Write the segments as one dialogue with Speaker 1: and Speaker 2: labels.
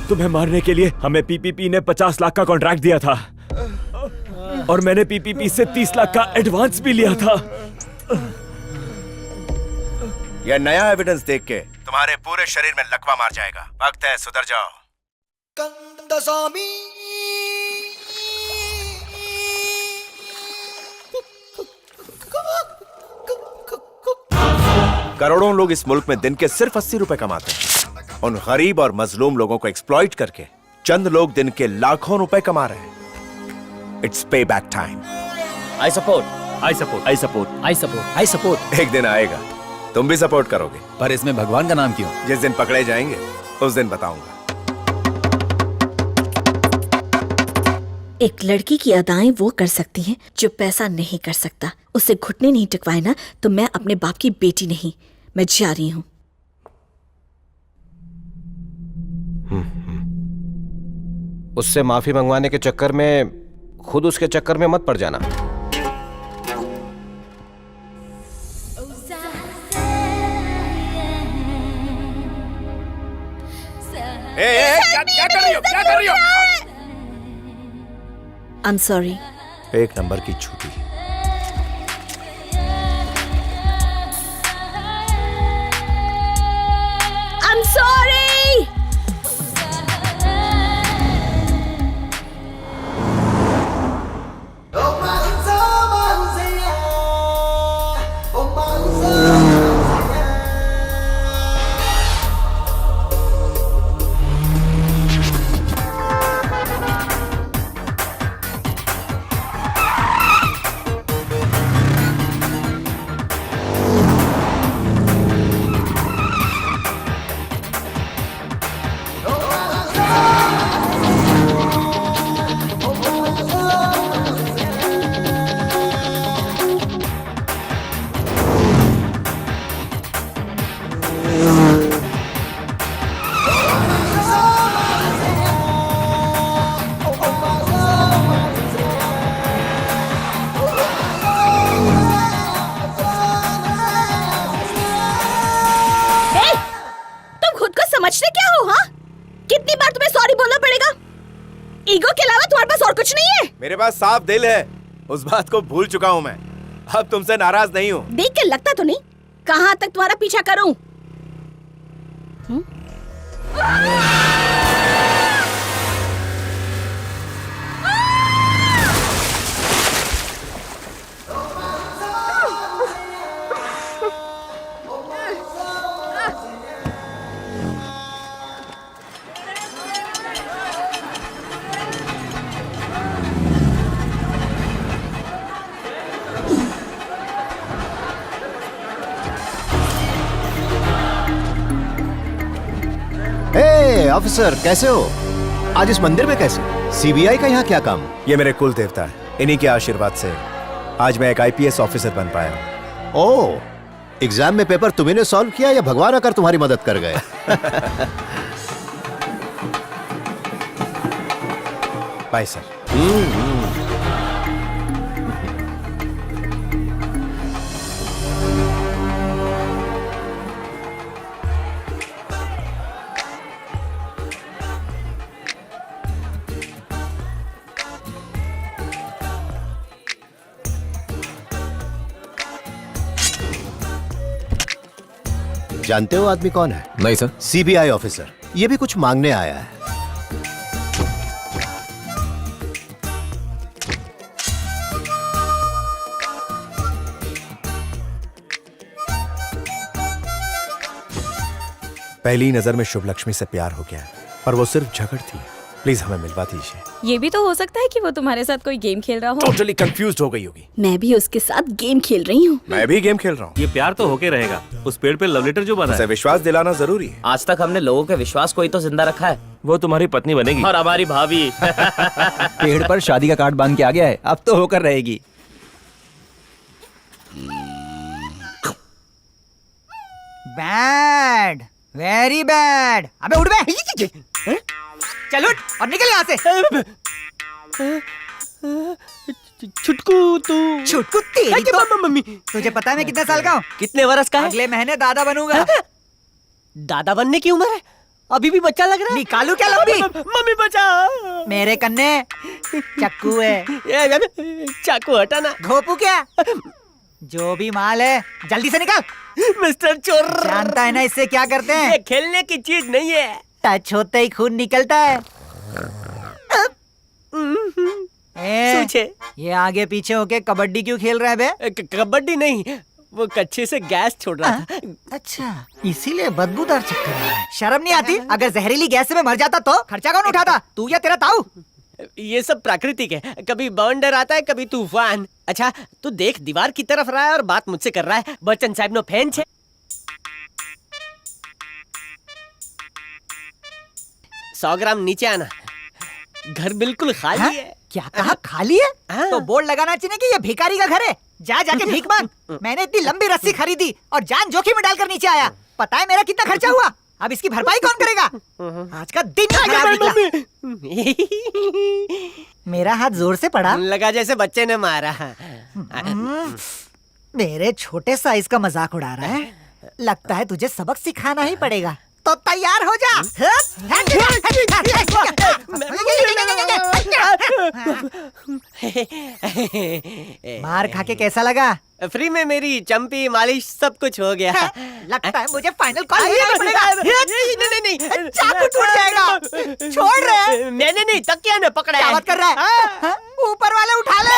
Speaker 1: तुम्हें मारने के लिए हमें पीपीपी ने 50 लाख का कॉन्ट्रैक्ट दिया था और मैंने पीपीपी से 30 लाख का एडवांस भी लिया था।
Speaker 2: यह नया एविडेंस देख के तुम्हारे पूरे शरीर में लकवा मार जाएगा। वक्त है, सुधर जाओ। करोड़ों लोग इस मुल्क में दिन के सिर्फ 80 रुपए कमाते हैं। उन गरीब और मजलूम लोगों को एक्सप्लॉइट करके चंद लोग दिन के लाखों रुपए कमा रहे हैं। इट्स पे back time.
Speaker 3: I support, I support, I support, I support, I support.
Speaker 2: एक दिन आएगा तुम भी सपोर्ट करोगे।
Speaker 3: पर इसमें भगवान का नाम क्यों?
Speaker 2: जिस दिन पकड़े जाएंगे उस दिन बताऊंगा।
Speaker 4: एक लड़की की अदाएं वो कर सकती हैं जो पैसा नहीं कर सकता। उसे घुटने नहीं टिकवाए ना तो मैं अपने बाप की बेटी नहीं। मैं जा रही हूँ।
Speaker 5: उससे माफी मंगवाने के चक्कर में खुद उसके चक्कर में मत पड़ जाना।
Speaker 2: क्या कर रही हो? क्या कर रही हो?
Speaker 4: I'm sorry.
Speaker 2: एक नंबर की छुट्टी।
Speaker 4: I'm sorry. समझते क्या हो? हाँ, कितनी बार तुम्हें सॉरी बोलना पड़ेगा? ईगो के अलावा तुम्हारे पास और कुछ नहीं है?
Speaker 2: मेरे पास साफ दिल है। उस बात को भूल चुका हूँ मैं। अब तुमसे नाराज नहीं हूँ।
Speaker 4: देख के लगता तो नहीं। कहाँ तक तुम्हारा पीछा करूं?
Speaker 6: ऑफिसर कैसे हो? आज इस मंदिर में कैसे? सीबीआई का यहाँ क्या काम?
Speaker 2: ये मेरे कुल देवता है। इन्हीं के आशीर्वाद से आज मैं एक आईपीएस ऑफिसर बन पाया।
Speaker 6: ओह, एग्जाम में पेपर तुम्ही ने सॉल्व किया या भगवान आकर तुम्हारी मदद कर गए?
Speaker 2: Bye sir.
Speaker 6: जानते हो आदमी कौन है?
Speaker 3: नहीं सर।
Speaker 6: CBI officer. ये भी कुछ मांगने आया है।
Speaker 2: पहली नजर में शुभ लक्ष्मी से प्यार हो गया, पर वो सिर्फ झगड़ थी। प्लीज हमें मिलवा दीजिए।
Speaker 7: ये भी तो हो सकता है कि वो तुम्हारे साथ कोई गेम खेल रहा हो।
Speaker 2: टोटली कंफ्यूज्ड हो गई होगी।
Speaker 4: मैं भी उसके साथ गेम खेल रही हूँ।
Speaker 2: मैं भी गेम खेल रहा हूँ।
Speaker 1: ये प्यार तो होके रहेगा। उस पेड़ पे लव लेटर जो बना
Speaker 2: उसे
Speaker 1: है,
Speaker 2: विश्वास दिलाना जरूरी है।
Speaker 3: आज तक हमने लोगों के विश्वास को ही तो जिंदा रखा है।
Speaker 1: वो तुम्हारी पत्नी बनेगी।
Speaker 3: और हमारी भाभी।
Speaker 8: पेड़ पर शादी का कार्ड बांध के आ गया है, अब तो होकर रहेगी।
Speaker 9: Bad, very bad. अबे उठ बे। चल उठ और निकल यहाँ से।
Speaker 3: छुटकू तू।
Speaker 9: छुटकू तेरी तो। मम्मी, तुझे पता है मैं कितने साल का हूँ?
Speaker 3: कितने वर्ष का है?
Speaker 9: अगले महीने दादा बनूंगा।
Speaker 3: दादा बनने की उम्र है?
Speaker 9: अभी भी बच्चा लग रहा है। निकालू क्या लंबी?
Speaker 3: मम्मी बचा।
Speaker 9: मेरे कन्ने चक्कू है।
Speaker 3: चाकू हटाना।
Speaker 9: घोपू क्या? जो भी माल है जल्दी से निकाल।
Speaker 3: मिस्टर चोर,
Speaker 9: जानता है ना इससे क्या करते हैं?
Speaker 3: ये खेलने की चीज नहीं है।
Speaker 9: टच होते ही खून निकलता है।
Speaker 3: सूझे।
Speaker 9: ये आगे पीछे होके कबड्डी क्यों खेल रहा है बे?
Speaker 3: कबड्डी नहीं, वो कच्चे से गैस छोड़ रहा था।
Speaker 9: अच्छा, इसीलिए बदबूदार चक्कर आ रहा है। शर्म नहीं आती? अगर जहरीली गैस से मैं मर जाता तो खर्चा कौन उठाता? तू या तेरा ताऊ?
Speaker 3: ये सब प्राकृतिक है, कभी बवंडर आता है, कभी तूफान। अच्छा तू देख, दीवार की तरफ रहा है और बात मुझसे कर रहा है। बच्चन साहब नो फैन छे। 100 ग्राम नीचे आना। घर बिल्कुल खाली
Speaker 9: हाँ?
Speaker 3: है।
Speaker 9: क्या कहा खाली है?
Speaker 3: हाँ।
Speaker 9: तो बोर्ड लगाना चाहिए कि ये भिखारी का घर है। जा जाके भीख मांग। मैंने इतनी लंबी रस्सी खरीदी और जान जोखिम में डालकर नीचे आया। पता है मेरा कितना खर्चा हुआ? अब इसकी भरपाई कौन करेगा? आज का दिन खराब निकला। मेरा हाथ जोर से पड़ा।
Speaker 3: लगा जैसे बच्चे ने मारा।
Speaker 9: मेरे छोटे साइज का मजाक उड़ा रहा है। लगता है तुझे सबक सिखाना ही पड़ेगा। तो तैयार हो जा। मार खा के कैसा लगा?
Speaker 3: फ्री में मेरी चंपी मालिश सब कुछ हो गया।
Speaker 9: लगता है मुझे फाइनल कॉल देना पड़ेगा।
Speaker 3: नहीं,
Speaker 9: चाकू टूट जाएगा। छोड़ रहे।
Speaker 3: मैंने नहीं, तकिया ने पकड़ा
Speaker 9: क्या
Speaker 3: है।
Speaker 9: बात कर रहा है? ऊपर वाले उठा ले।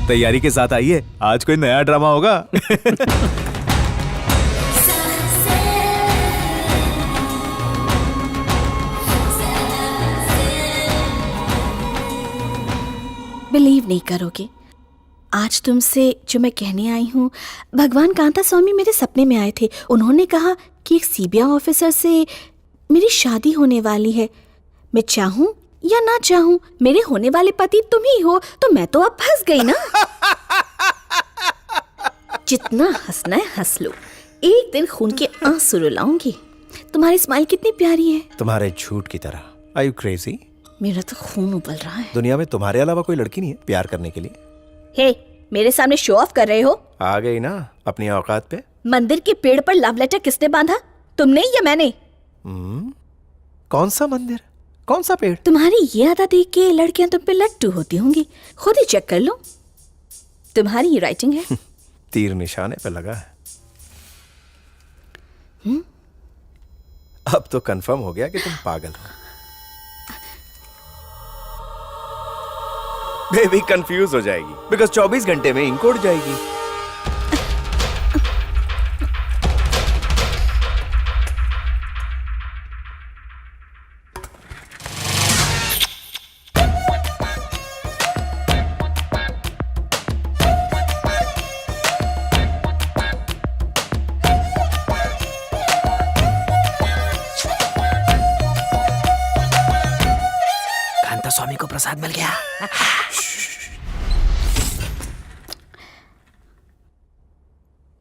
Speaker 1: तैयारी के साथ आइए, आज कोई नया ड्रामा होगा।
Speaker 4: बिलीव नहीं करोगे, आज तुमसे जो मैं कहने आई हूँ, भगवान कांता स्वामी मेरे सपने में आए थे। उन्होंने कहा कि एक सीबीआई ऑफिसर से मेरी शादी होने वाली है। मैं चाहूँ या ना चाहूँ, मेरे होने वाले पति तुम ही हो, तो मैं तो अब फंस गई ना। जितना हंसना है हंस लो, एक दिन खून के आंसू रुलाऊंगी। तुम्हारी स्माइल कितनी प्यारी है।
Speaker 2: तुम्हारे झूठ की तरह। Are you crazy?
Speaker 4: मेरा तो खून उबल रहा है।
Speaker 2: दुनिया में तुम्हारे अलावा कोई लड़की नहीं है प्यार करने के लिए।
Speaker 4: हे, मेरे सामने शो ऑफ कर रहे हो?
Speaker 2: आ गई ना अपनी औकात पे।
Speaker 4: मंदिर के पेड़ पर लव लेटर किसने बांधा, तुमने या मैंने?
Speaker 2: कौन सा मंदिर, कौन सा पेड़?
Speaker 4: तुम्हारी ये आदत देख के लड़कियां तुम पे लट्टू होती होंगी। खुद ही चेक कर लो, तुम्हारी ये राइटिंग है।
Speaker 2: तीर निशाने पे लगा है। अब तो कंफर्म हो गया कि तुम पागल हो। बेबी कंफ्यूज हो जाएगी बिकॉज 24 घंटे में इंक उड़ जाएगी।
Speaker 3: कांता स्वामी को प्रसाद मिल गया।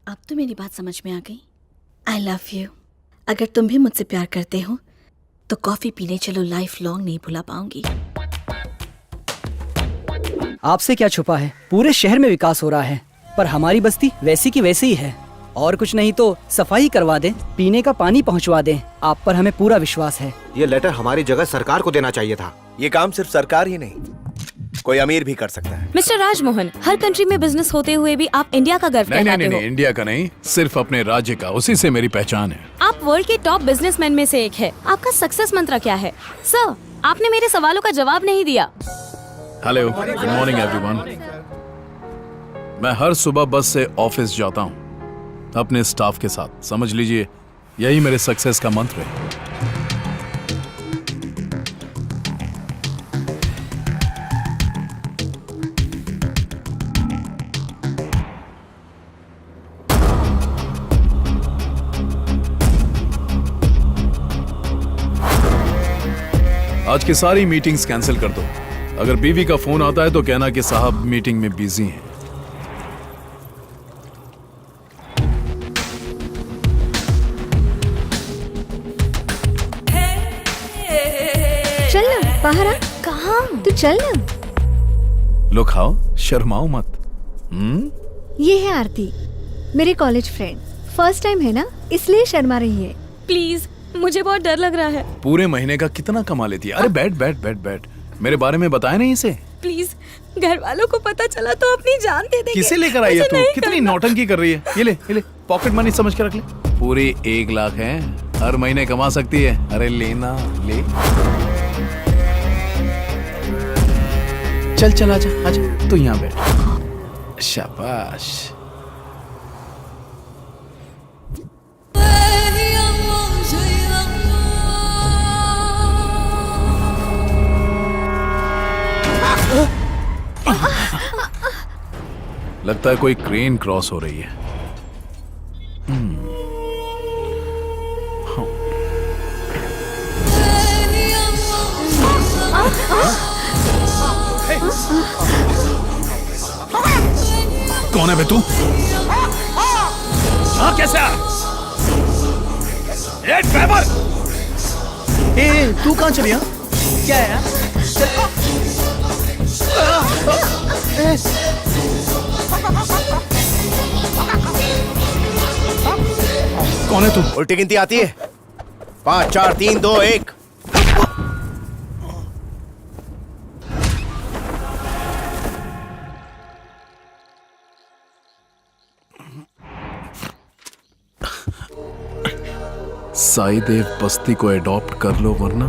Speaker 4: अब तो मेरी बात समझ में आ गई। I love you. अगर तुम भी मुझसे प्यार करते हो तो कॉफी पीने चलो, लाइफ लॉन्ग नहीं भुला पाऊंगी।
Speaker 8: आपसे क्या छुपा है, पूरे शहर में विकास हो रहा है, पर हमारी बस्ती वैसी की वैसी ही है। और कुछ नहीं तो सफाई करवा दें, पीने का पानी पहुंचवा दें। आप पर हमें पूरा विश्वास है।
Speaker 6: ये लेटर हमारी जगह सरकार को देना चाहिए था।
Speaker 2: ये काम सिर्फ सरकार ही नहीं, कोई अमीर भी कर सकता है।
Speaker 7: मिस्टर राजमोहन, हर कंट्री में बिजनेस होते हुए भी आप इंडिया का गर्व कहलाते हो।
Speaker 10: इंडिया का नहीं, सिर्फ अपने राज्य का, उसी से मेरी पहचान है।
Speaker 7: आप वर्ल्ड के टॉप बिजनेसमैन में से एक है। आपका सक्सेस मंत्र क्या है? सर, आपने मेरे सवालों का जवाब नहीं दिया।
Speaker 10: Hello, good morning everyone. मैं हर सुबह बस से ऑफिस जाता हूँ अपने स्टाफ के साथ। समझ लीजिए यही मेरे सक्सेस का मंत्र है। आज की सारी मीटिंग्स कैंसिल कर दो। अगर बीवी का फोन आता है तो कहना कि साहब मीटिंग में बिजी हैं।
Speaker 11: बाहर आ।
Speaker 7: कहाँ?
Speaker 11: तू चल ना।
Speaker 10: लो खाओ, शर्माओ मत।
Speaker 11: ये है आरती, मेरे कॉलेज फ्रेंड। फर्स्ट टाइम है ना, इसलिए शर्मा रही है।
Speaker 7: प्लीज, मुझे बहुत डर लग रहा है।
Speaker 10: पूरे महीने का कितना कमा लेती है? अरे बैठ बैठ बैठ बैठ। मेरे बारे में बताया नहीं इसे?
Speaker 7: प्लीज, घर वालों को पता चला तो अपनी जान दे देंगे।
Speaker 10: किसे लेकर आई है
Speaker 7: मुझे
Speaker 10: तू?
Speaker 7: नहीं
Speaker 10: कितनी
Speaker 7: करना।
Speaker 10: नौटंकी कर रही है। ये ले पॉकेट मनी समझ के रख ले। पूरे 1 लाख है, हर महीने कमा सकती है। अरे लेना ले। चल आजा आजा, तू यहाँ बैठ। शाबाश। लगता है कोई क्रेन क्रॉस हो रही है। कौन है बे तू? हाँ कैसे आ? ए ड्राइवर! ए तू कहाँ चली?
Speaker 9: क्या है यार?
Speaker 10: कौन है तू?
Speaker 2: उल्टी गिनती आती है? 5 4 3 2 1।
Speaker 10: साईदेव बस्ती को एडॉप्ट कर लो वरना